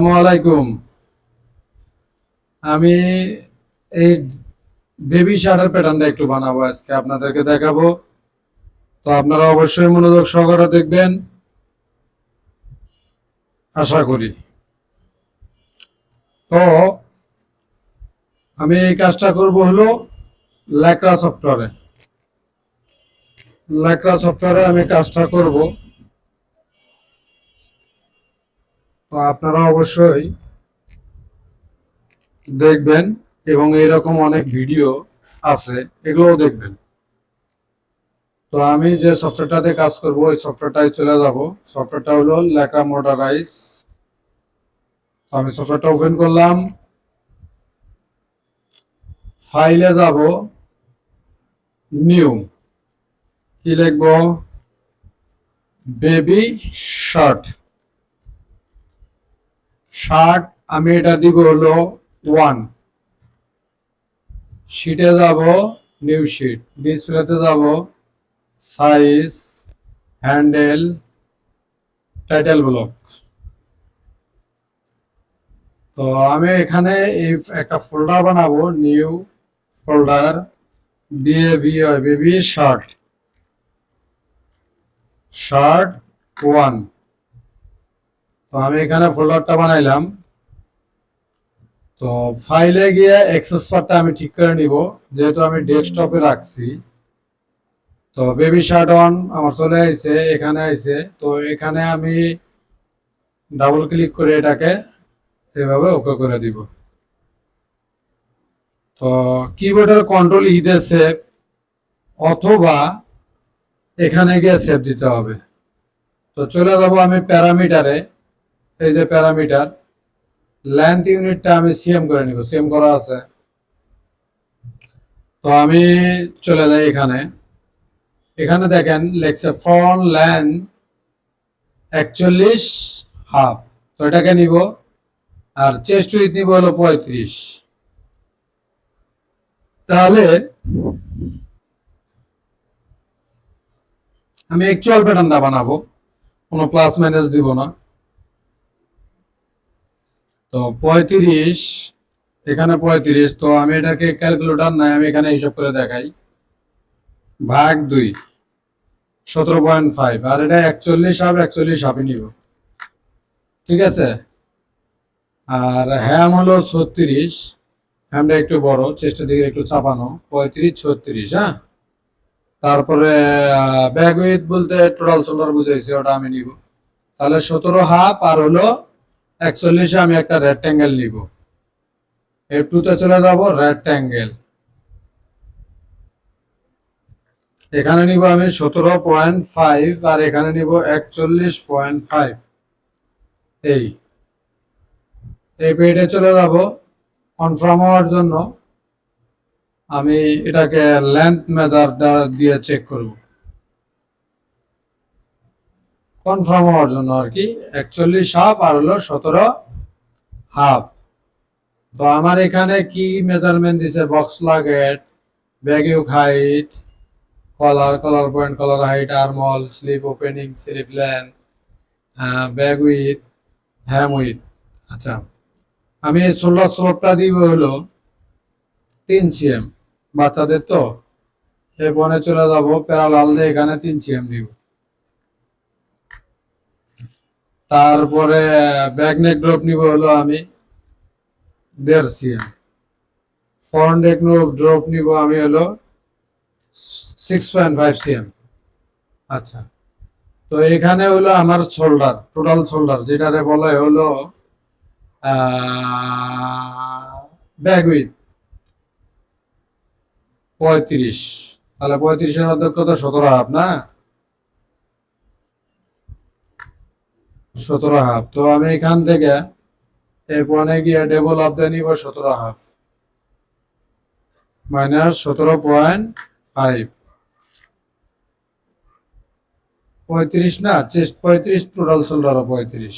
আসসালামু আলাইকুম। আমি এই বেবি শার্টের প্যাটার্নটা একটু বানাবো, আজকে আপনাদেরকে দেখাবো। তো আপনারা অবশ্যই মনোযোগ সহকারে দেখবেন আশা করি। তো আমি এই কাজটা করব হলো ল্যাকড়া সফটওয়্যারে। আমি কাজটা করব। তো আপনারা অবশ্যই দেখবেন এবং এরকম অনেক ভিডিও আছে, এগুলোও দেখবেন। তো আমি যে সফটওয়্যারটাতে কাজ করব ওই সফটওয়্যারটাই চলে যাব। সফটওয়্যারটা হলো ল্যাকড়া মোটরাইজ। আমি সফটওয়্যারটা ওপেন করলাম, ফাইলে যাব, নিউ, কি লিখবো, বেবি শার্ট। শার্ট আমি এটা দিব হলো 1। শিটে যাব, নিউ শিট, ডিসপ্লেতে যাব, সাইজ, হ্যান্ডেল, টাইটেল ব্লক। তো আমি এখানে এই একটা ফোল্ডার বানাবো, new folder, baby shirt, shirt 1। তো আমি এখানে ফোল্ডারটা বানাইলাম। তো ফাইলে গিয়ে অ্যাক্সেস বারটা আমি ঠিক করে নিব, যেহেতু আমি ডেস্কটপে রাখছি। তো বেবি শার্ট 1 আমার চলে আসছে, এখানে আইছে। তো এখানে আমি ডাবল ক্লিক করে এটাকে এভাবে ওকে করে দিব। তো কিবোর্ডের কন্ট্রোল ই দিয়ে সেভ, অথবা এখানে গিয়ে সেভ দিতে হবে। তো চলে যাব আমি প্যারামিটারে, এই যে প্যারামিটার, লেন্থ ইউনিটটা আমি সিএম করে নিব, সিএম করা আছে। তো আমি চলে যাই এখানে, এখানে দেখেন লেখছে ফ্রন্ট লেন্থ 41.5। তো এটাকে নিব, আর চেস্ট উইথ নিব হলো 35। তাহলে আমি অ্যাকচুয়াল প্যাটার্নটা বানাবো, কোনো প্লাস মাইনাস দিব না। তো 35, এখানে 35। তো আমি এটাকে ক্যালকুলেটর নাই, আমি এখানে হিসাব করে দেখাই, ভাগ 2, 17.5। আর এটা 41.5 নিব, ঠিক আছে। আর হ্যাম হলো 36, হ্যামটা একটু বড়, চেষ্টার দিকে একটু চাপানো, 35, 36। হ্যাঁ, তারপরে ব্যাক উইথ বলতে টোটাল শোল্ডার বুঝাইছে, ওটা আমি নিব। তাহলে 17.5 আর হলো 41, আমি একটা রেক্ট্যাঙ্গেল নিব। F2 তে চলে যাব, রেক্ট্যাঙ্গেল। এখানে নিব আমি 17.5, আর এখানে নিব 41.5। এই পেজে চলে যাব, কনফার্ম হওয়ার জন্য আমি এটাকে লেন্থ মেজার দিয়ে চেক করব, কনফার্ম হওয়ার জন্য আর কি। 41.5 আর হলো 17.5। তো আমার এখানে কি মেজারমেন্ট দিছে, বক্স লাগেট, ব্যাগিউ height, collar point, collar height, armhole, sleeve opening, sleeve length, back width, hem width. আচ্ছা, আমি এই শোল্ডার স্লোপটা দিব হলো 3 সিএম, বাচ্চাদের তো। এই বনে চলে যাব, প্যারালাল দিয়ে এখানে 3 সিএম দিব। তারপরে ব্যাক নেক ড্রপ নিব হলো আমি 1.5 সিএম। ফ্রন্ট নেক ড্রপ নিব আমি হলো 6.5 সিএম। আচ্ছা, তো এখানে হলো আমার শোল্ডার, টোটাল শোল্ডার, যেটারে বলা হলো ব্যাক উইথ 35। তাহলে 35-এর মধ্যে কত, 17.5 না, 17.5। তো আমি এখান থেকে এই পয়েন্টে গিয়ে ডেবল অফ দিয়ে নিব 17.5 মাইনাস 17.5। 35 না, চেস্ট 35, টোটাল শোল্ডারও 35।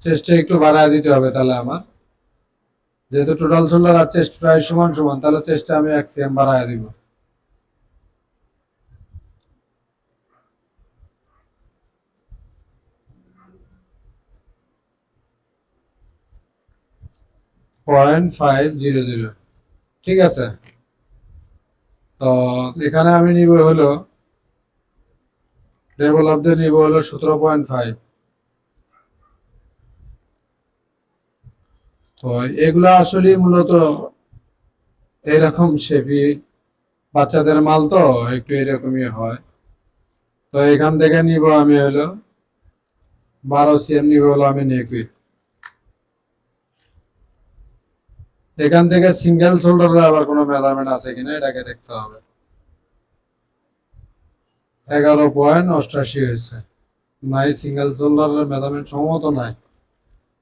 চেস্টে একটু বাড়ায় দিতে হবে তাহলে আমার, যেহেতু টোটাল শোল্ডার আর চেস্ট প্রায় সমান সমান, তাহলে চেস্টে আমি 1 সিএম বাড়ায় দিব। 0.500। ঠিক আছে, তো এখানে আমি নিব হলো ডেভেলপদের নিব হলো 17.5। তো এগুলা আসলে মূলত এরকম শেফি বাচ্চাদের মাল, তো একটু এরকমই হয়। তো এখান থেকে নিব আমি হলো 12 cm নিব হলো আমি নেকুইট। এখান থেকে সিঙ্গেল শোল্ডারের আবার কোনো মেজারমেন্ট আছে কিনা এটাকে দেখতে হবে। 11.88 হয়েছে, নাই সিঙ্গেল শোল্ডারের মেজারমেন্ট সম্ভবত নাই।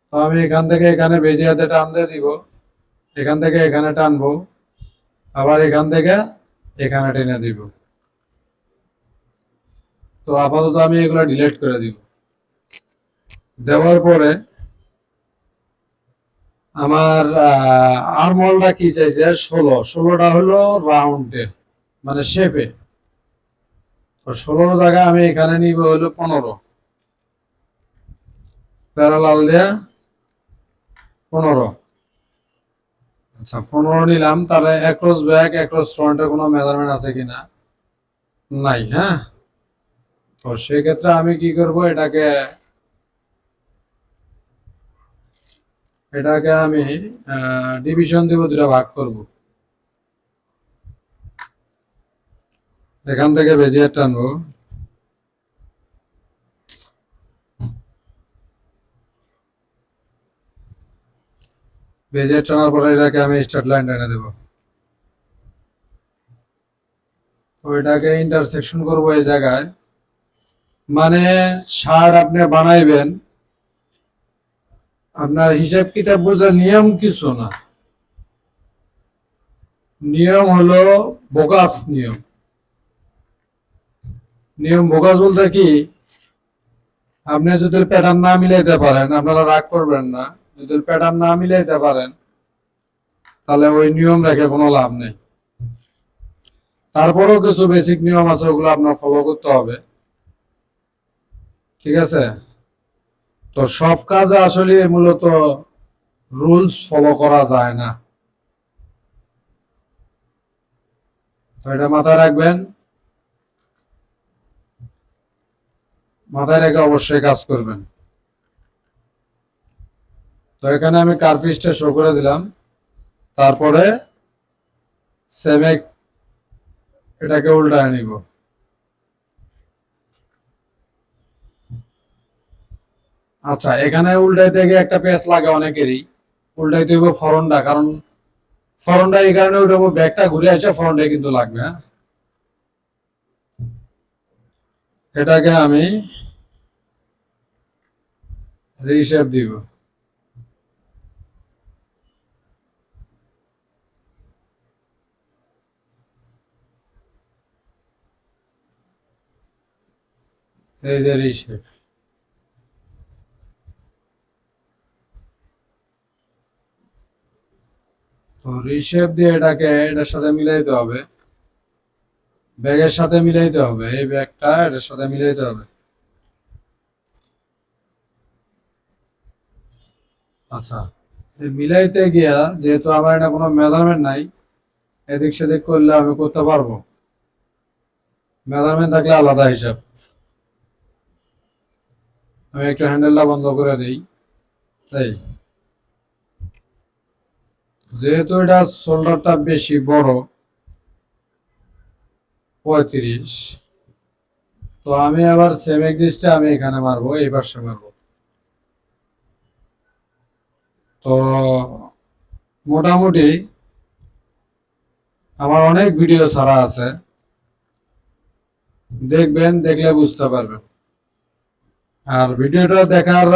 তো আমি এখান থেকে এখানে বেজে হাতে টান দিয়ে দিব, এখান থেকে এখানে টানবো, আবার এখান থেকে এখানে টেনে দিব। তো আপাতত আমি এগুলো ডিলিট করে দিব। দেওয়ার পরে আমার আর্মহোলটা কি চাইছে 16টা হলো রাউন্ডে মানে শেপে। তো 16 জায়গায় আমি এখানে নিব হলো 15, প্যারালাল দিয়ে 15। আচ্ছা 15 নিলাম, তাহলে অ্যাক্রস ব্যাক অ্যাক্রস ফ্রন্টের কোনো মেজারমেন্ট আছে কিনা, নাই। হ্যাঁ, তো সেক্ষেত্রে আমি কি করব, এটাকে আমি ডিভিশন দিব, দুটা ভাগ করব। এখান থেকে বেজিয়ার টানবো, বেজিয়ার টানার পরে এটাকে আমি স্টার্ট লাইন টেনে দেব। ওইটাকে ইন্টারসেকশন করব এই জায়গায়। মানে শার্ট আপনি বানাইবেন, আপনার হিসাব কিতাব বোঝার নিয়ম কিছু না, নিয়ম হলো বোগাস নিয়ম। নিয়ম বোগাস বলতে কি, আপনি যদি প্যাটার্ন না মিলাইতে পারেন, আপনারা রাগ করবেন না, যদি প্যাটার্ন না মিলাইতে পারেন তাহলে ওই নিয়ম রেখে কোনো লাভ নেই। তারপরেও কিছু বেসিক নিয়ম আছে, ওগুলো আপনার ফলো করতে হবে। ঠিক আছে, তো সব কাজে আসলে মূলত রুলস ফলো করা যায় না, তো এটা মাথায় রাখবেন, মাথায় রেখে অবশ্যই কাজ করবেন। তো এখানে আমি কার্ভিসটা শো করে দিলাম, তারপরে সেমেক এটাকে উল্টায় নিব। আচ্ছা, এখানে উল্টাইতে গিয়ে একটা পেঁচ লাগে অনেকেরই, উল্টাইতে হইব ফরনটা, কারণ ফরনটা এই কারণে উঠাবো, ব্যাগটা ঘুরে আসে ফরনটা কিন্তু লাগবে। হ্যাঁ, এটাকে আমি রিশেপ দিব। এই যে রিশেপ, তো রিশেপ দিয়ে এটাকে এটার সাথে মিলাইতে হবে, ব্যাগের সাথে মিলাইতে হবে, এই ব্যাগটা এটার সাথে মিলাইতে হবে। আচ্ছা, এই মিলাইতে গিয়া যেহেতু আমার এটা কোনো মেজারমেন্ট নাই, এদিক সেদিক করলে আমি করতে পারবো, মেজারমেন্ট থাকলে আলাদা হিসাব। আমি একটু হ্যান্ডেলটা বন্ধ করে দিই। তাই যেহেতু এটা শোল্ডারটা বেশি বড় 35, তো আমি আবার সেম এক্সিস্টে আমি এখানে মারবো, এই পাশে মারবো। তো মোটামুটি আমার অনেক ভিডিও ছাড়া আছে, দেখবেন, দেখলে বুঝতে পারবেন। আর ভিডিওটা দেখার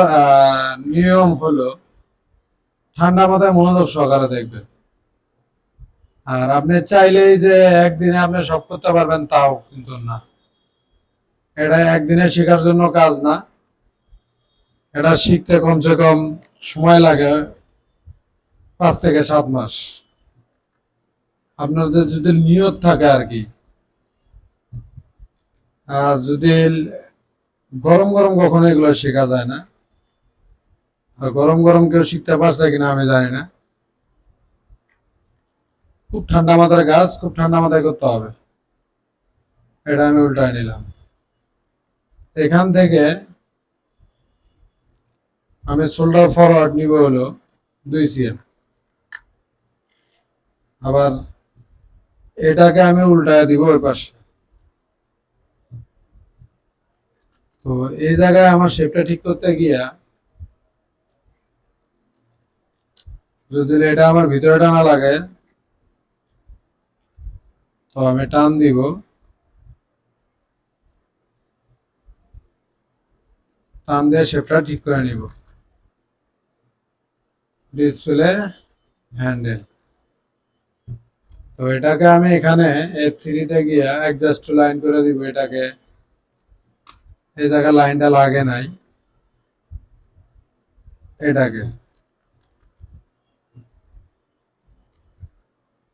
নিয়ম হলো ঠান্ডা মাথায় মনোযোগ সহকারে দেখবেন। আর আপনি চাইলেই যে একদিনে আপনি সব করতে পারবেন তাও কিন্তু না, এটা একদিনে শেখার জন্য কাজ না, এটা শিখতে কমসে কম সময় লাগে 5 থেকে 7 মাস। আপনাদের যদি নিয়ত থাকে আর কি। আর যদি গরম গরম কখনো এগুলো শেখা যায় না, আর গরম গরম কেউ শিখতে পারছে কিনা আমি জানি না। খুব ঠান্ডা মাথার কাজ খুব ঠান্ডা মাথায় করতে হবে। এটা আমি উল্টায় নিলাম। এখান থেকে আমি শোল্ডার ফরওয়ার্ড নিব হলো 2 cm। আবার এটাকে আমি উল্টায় দিব ওই পাশে। তো এই জায়গায় আমার শেপটা ঠিক করতে গিয়া যদি এটা আমার ভিতরে টানা লাগে তো আমি টান দিব, টান দিয়ে শেপটা ঠিক করে নিব। Display handle. তো এটাকে আমি এখানে F3 গিয়া অ্যাডজাস্ট লাইন করে দিব। এটাকে এই জায়গায় লাইনটা লাগে নাই, এটাকে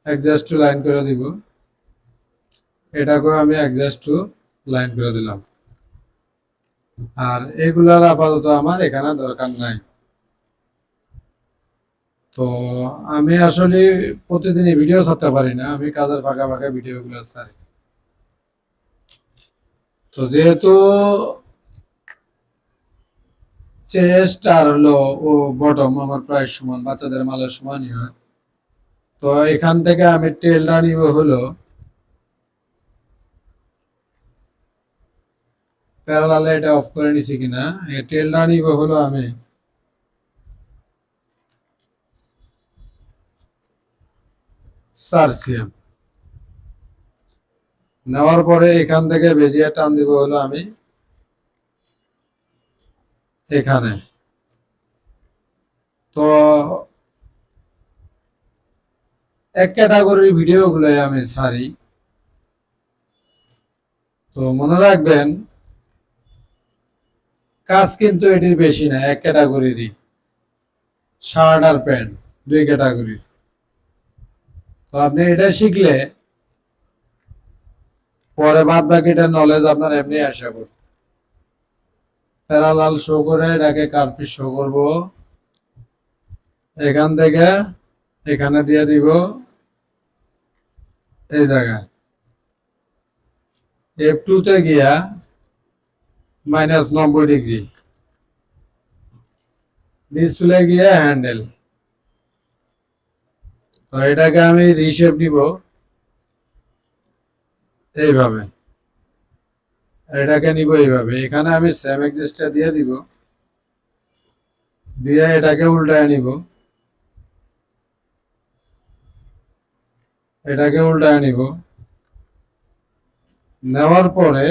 অ্যাডজাস্ট লাইন করে দিব। এটাকেও আমি অ্যাডজাস্ট লাইন করে দিলাম। আর এগুলার আপাতত আমার এখানে দরকার নাই। তো আমি আসলে প্রতিদিনই ভিডিও ছাড়তে পারি না, আমি কাজের ফাঁকা ফাঁকা ভিডিওগুলো ছাড়ি। তো যেহেতু চেস্ট আর হলো ও বটম আমার প্রায় সমান, বাচ্চাদের মালের সমানই হয়। তো এখান থেকে আমি টেলটা নিব হলো প্যারালালে, এটা অফ করে নিছি কিনা। এই টেলটা নিব হলো আমি 4 cm। নেওয়ার পরে এখান থেকে বেজিয়ে টান দিব হলো আমি এখানে। তো এক ক্যাটাগরির ভিডিওগুলো আমি ছাড়ি। তো মনে রাখবেন কাজ কিন্তু এটির বেশি না, এক ক্যাটাগরিরই, শার্ট আর প্যান্ট 2 ক্যাটাগরির। তো আপনি এটা শিখলে পরে বাদ বাকিটা নলেজ আপনার এমনি আসা করবে। প্যারালাল শো করে এটাকে কার্ভি শো করব। এখান থেকে এখানে দিয়ে দিব এই জায়গায় F2 তে গিয়া -90°। ডিসপ্লে গিয়া হ্যান্ডেল। তো এটাকে আমি রিশেপ দিব এইভাবে, এটাকে নিব এইভাবে। এখানে আমি সেম এক্সিসটা দিয়ে দিব, দিয়ে এটাকে উল্টায় নিব, এটাকে উল্টায় নিব। নেওয়ার পরে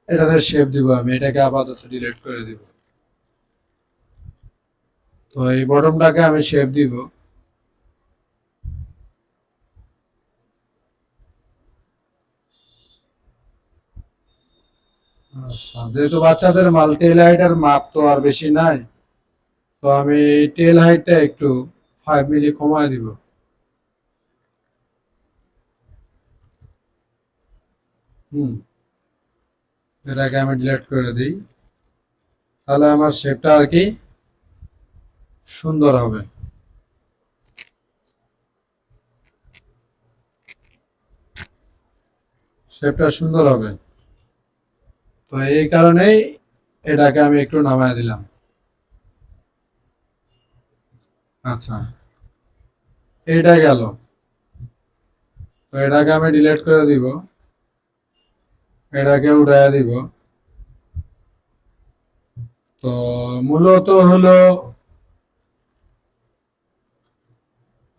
এটাতে শেপ দিব আমি, এটাকে আপাতত ডিলিট করে দিব। তো এই বটমটাকে আমি শেপ দিব। আচ্ছা, যেহেতু বাচ্চাদের মাল টেল হাইটের মাপ তো আর বেশি নাই, তো আমি টেল হাইটটা একটু 5 মিলি কমায় দিব। এটাকে আমি ডিলিট করে দিই, তাহলে আমার শেপটা আর কি সুন্দর হবে। শেপটা সুন্দর হবে। তো এই কারণেই এটাকে আমি একটু নামায় দিলাম। আচ্ছা, এইটা গেল। তো এটাকে আমি ডিলিট করে দিব, এটাকে উঠাইয়া দিব। তো মূলত হলো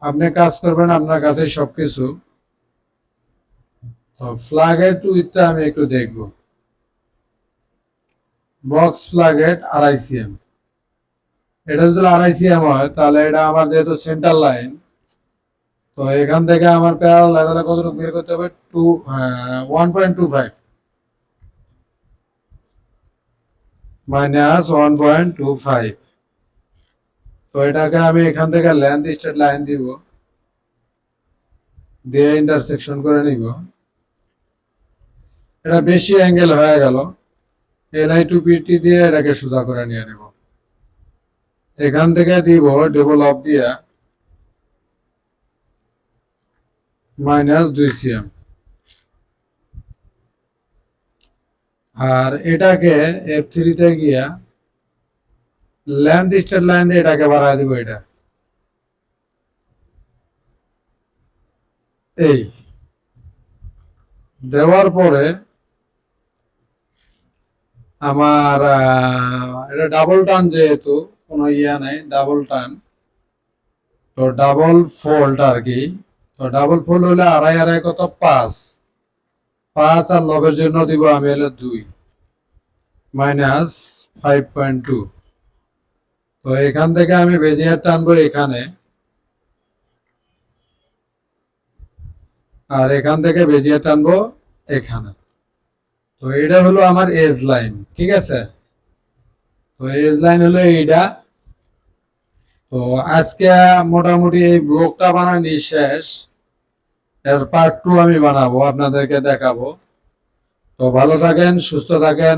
আপনি কাজ করবেন আপনার কাছে সবকিছু। তো ফ্ল্যাগের উইথটা আমি একটু দেখব। বক্স ফ্ল্যাগের 2.5 cm। এটা যদি 2.5 cm হয় তাহলে এটা আমার যেহেতু সেন্টার লাইন, তো এখান থেকে আমার প্যারালাল লাইনটা কতটুকু বের করতে হবে? 1.25 -1.25। তো এটাকে আমি এখান থেকে লেন্থ স্ট্রেট লাইন দিব, দিয়ে ইন্টারসেকশন করে নিব। এটা বেশি অ্যাঙ্গেল হয়ে গেল, LI2PT দিয়ে এটাকে সোজা করে নিয়ে নেব। এখান থেকে দিব ডেভেলপ দিয়া -2 cm, আর এটাকে F3 তে গিয়া লেন্থ স্টেট লাইন দিয়ে এটাকে বাড়ায় দিব। এটা এই দেওয়ার পরে আমার এটা ডাবল টান, যেহেতু কোনো ইয়া নাই, ডাবল টান, তো ডাবল ফোল্ড আর কি। তো ডাবল ফোল্ড হলে আড়াই আড়াই কত 5, 5 আর লবের জন্য দিব আমি হলো 2 -5.2। তো এখান থেকে আমি বেজিয়ার টানবো এখানে, আর এখান থেকে বেজিয়ার টানবো এখানে। তো এটা হলো আমার এজ লাইন, ঠিক আছে। তো এজ লাইন হলো এইটা। তো আজকে মোটামুটি এই ব্লগটা বানানি শেষ, এর পার্ট 2 আমি বানাবো, আপনাদেরকে দেখাবো। তো ভালো থাকেন, সুস্থ থাকেন।